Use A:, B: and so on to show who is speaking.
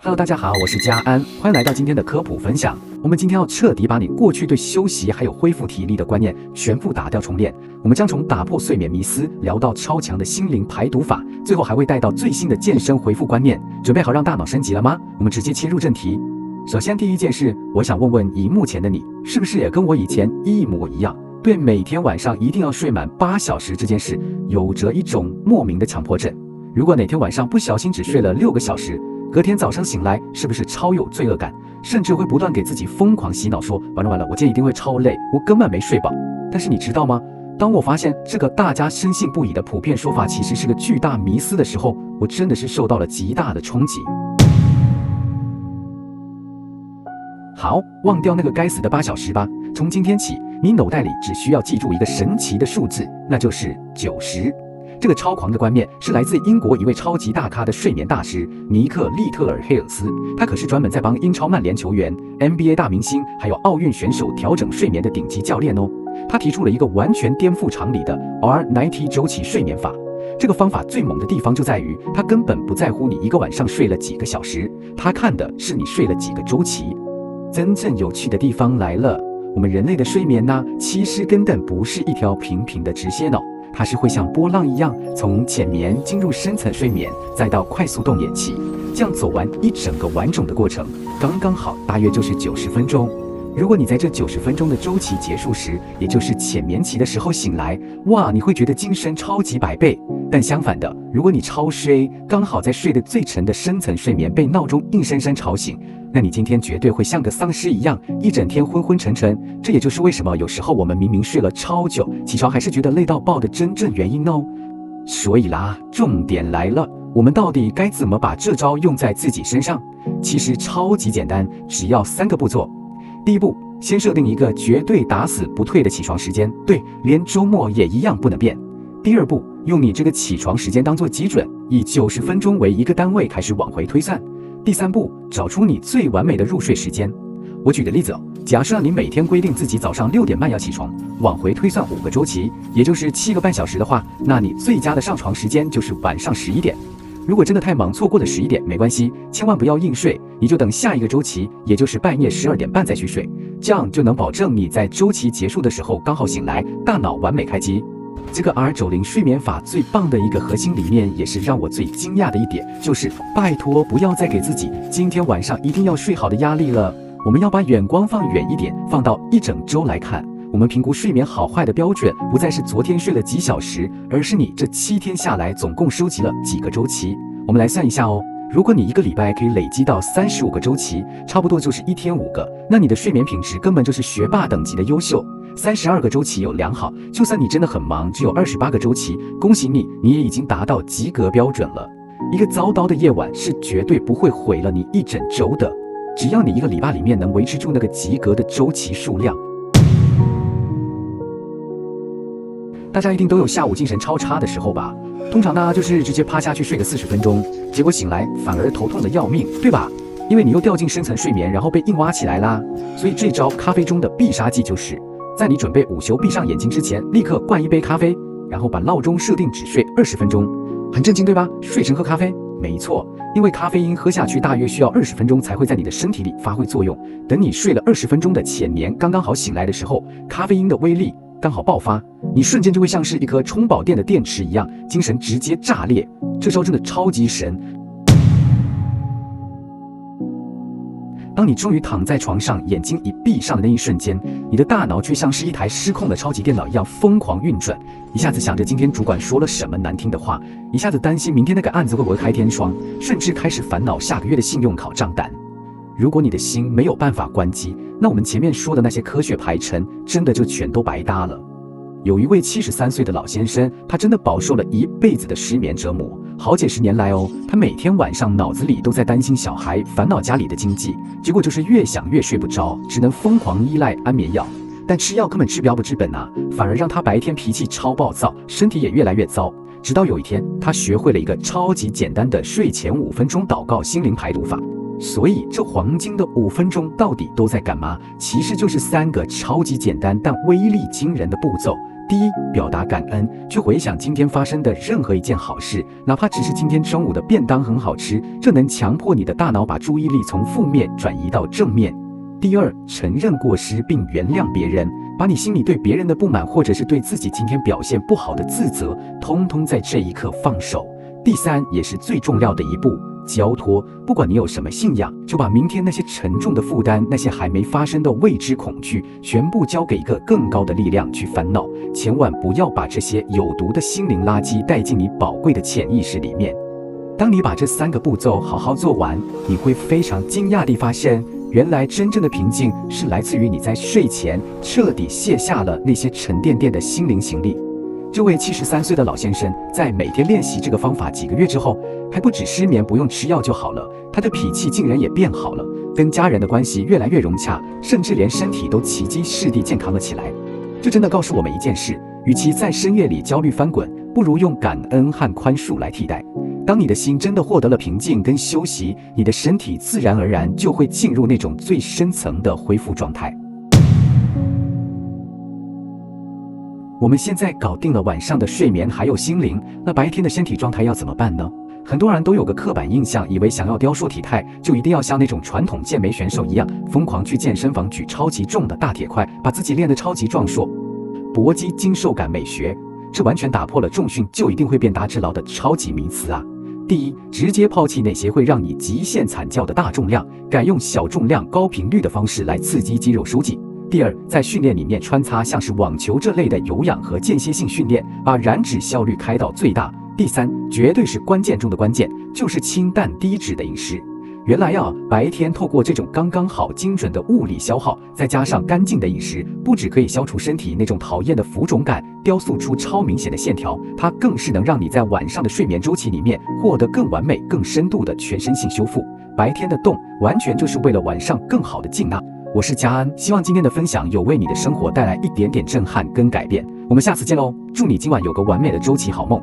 A: Hello， 大家好，我是嘉安，欢迎来到今天的科普分享。我们今天要彻底把你过去对休息还有恢复体力的观念全部打掉重练。我们将从打破睡眠迷思聊到超强的心灵排毒法，最后还会带到最新的健身回复观念。准备好让大脑升级了吗？我们直接切入正题。首先第一件事，我想问问荧幕前的你，是不是也跟我以前一模一样，对每天晚上一定要睡满8小时这件事有着一种莫名的强迫症？如果哪天晚上不小心只睡了6个小时，隔天早上醒来是不是超有罪恶感，甚至会不断给自己疯狂洗脑说完了，我今天一定会超累，我根本没睡饱。但是你知道吗？当我发现这个大家深信不疑的普遍说法其实是个巨大迷思的时候，我真的是受到了极大的冲击。好，忘掉那个该死的8小时吧。从今天起，你脑袋里只需要记住一个神奇的数字，那就是90。这个超狂的观念是来自英国一位超级大咖的睡眠大师尼克·利特尔黑尔斯，他可是专门在帮英超曼联球员、NBA 大明星还有奥运选手调整睡眠的顶级教练哦。他提出了一个完全颠覆常理的 R90 周期睡眠法。这个方法最猛的地方就在于，他根本不在乎你一个晚上睡了几个小时，他看的是你睡了几个周期。真正有趣的地方来了，我们人类的睡眠呢，其实根本不是一条平平的直线哦。它是会像波浪一样，从浅眠进入深层睡眠，再到快速动眼期，这样走完一整个完整的过程，刚刚好，大约就是90分钟。如果你在这90分钟的周期结束时，也就是浅眠期的时候醒来，哇，你会觉得精神超级100倍。但相反的，如果你超睡，刚好在睡得最沉的深层睡眠被闹钟硬生生吵醒，那你今天绝对会像个丧尸一样，一整天昏昏沉沉。这也就是为什么有时候我们明明睡了超久，起床还是觉得累到爆的真正原因哦。所以啦，重点来了，我们到底该怎么把这招用在自己身上？其实超级简单，只要3个步骤。第一步，先设定一个绝对打死不退的起床时间，对，连周末也一样不能变。第二步，用你这个起床时间当做基准，以90分钟为一个单位开始往回推算。第三步，找出你最完美的入睡时间。我举个例子哦，假设你每天规定自己早上6点半要起床，往回推算5个周期，也就是7个半小时的话，那你最佳的上床时间就是晚上11点。如果真的太忙，错过了11点没关系，千万不要硬睡，你就等下一个周期，也就是半夜12点半再去睡，这样就能保证你在周期结束的时候刚好醒来，大脑完美开机。这个 R90 睡眠法最棒的一个核心理念，也是让我最惊讶的一点，就是拜托不要再给自己今天晚上一定要睡好的压力了。我们要把眼光放远一点，放到一整周来看。我们评估睡眠好坏的标准，不再是昨天睡了几小时，而是你这7天下来总共收集了几个周期。我们来算一下哦，如果你一个礼拜可以累积到35个周期，差不多就是1天5个，那你的睡眠品质根本就是学霸等级的优秀。32个周期有良好，就算你真的很忙，只有28个周期，恭喜你，你也已经达到及格标准了。一个糟糕的夜晚是绝对不会毁了你一整周的，只要你一个礼拜里面能维持住那个及格的周期数量。大家一定都有下午精神超差的时候吧？通常呢，就是直接趴下去睡个40分钟，结果醒来反而头痛的要命，对吧？因为你又掉进深层睡眠，然后被硬挖起来啦。所以这招咖啡中的必杀技就是，在你准备午休闭上眼睛之前，立刻灌一杯咖啡，然后把闹钟设定只睡20分钟。很震惊对吧？睡前喝咖啡？没错，因为咖啡因喝下去大约需要20分钟才会在你的身体里发挥作用。等你睡了20分钟的浅眠刚刚好醒来的时候，咖啡因的威力刚好爆发，你瞬间就会像是一颗充饱电的电池一样，精神直接炸裂。这招真的超级神。当你终于躺在床上，眼睛一闭上的那一瞬间，你的大脑却像是一台失控的超级电脑一样疯狂运转，一下子想着今天主管说了什么难听的话，一下子担心明天那个案子会不会开天窗，甚至开始烦恼下个月的信用卡账单。如果你的心没有办法关机，那我们前面说的那些科学排程真的就全都白搭了。有一位73岁的老先生，他真的饱受了一辈子的失眠折磨，好几十年来哦，他每天晚上脑子里都在担心小孩，烦恼家里的经济，结果就是越想越睡不着，只能疯狂依赖安眠药。但吃药根本治标不治本啊，反而让他白天脾气超暴躁，身体也越来越糟。直到有一天，他学会了一个超级简单的睡前5分钟祷告心灵排毒法。所以这黄金的5分钟到底都在干嘛？其实就是3个超级简单但威力惊人的步骤。第一，表达感恩，去回想今天发生的任何一件好事，哪怕只是今天中午的便当很好吃，这能强迫你的大脑把注意力从负面转移到正面。第二，承认过失并原谅别人，把你心里对别人的不满，或者是对自己今天表现不好的自责，通通在这一刻放手。第三，也是最重要的一步，交托。不管你有什么信仰，就把明天那些沉重的负担，那些还没发生的未知恐惧，全部交给一个更高的力量去烦恼。千万不要把这些有毒的心灵垃圾带进你宝贵的潜意识里面。当你把这3个步骤好好做完，你会非常惊讶地发现，原来真正的平静是来自于你在睡前彻底卸下了那些沉甸甸的心灵行李。这位73岁的老先生在每天练习这个方法几个月之后，还不止失眠不用吃药就好了，他的脾气竟然也变好了，跟家人的关系越来越融洽，甚至连身体都奇迹似地健康了起来。这真的告诉我们一件事，与其在深夜里焦虑翻滚，不如用感恩和宽恕来替代。当你的心真的获得了平静跟休息，你的身体自然而然就会进入那种最深层的恢复状态。我们现在搞定了晚上的睡眠还有心灵，那白天的身体状态要怎么办呢？很多人都有个刻板印象，以为想要雕塑体态就一定要像那种传统健美选手一样，疯狂去健身房举超级重的大铁块，把自己练得超级壮硕。搏击精瘦感美学，这完全打破了重训就一定会变大只牢的超级迷思啊！第一，直接抛弃那些会让你极限惨叫的大重量，改用小重量高频率的方式来刺激肌肉收紧。第二，在训练里面穿插像是网球这类的有氧和间歇性训练，把燃脂效率开到最大。第三，绝对是关键中的关键，就是清淡低脂的饮食。原来白天透过这种刚刚好精准的物理消耗，再加上干净的饮食，不只可以消除身体那种讨厌的浮肿感，雕塑出超明显的线条，它更是能让你在晚上的睡眠周期里面获得更完美、更深度的全身性修复。白天的动完全就是为了晚上更好的静纳。我是嘉安，希望今天的分享有为你的生活带来一点点震撼跟改变。我们下次见喽！祝你今晚有个完美的周期好梦。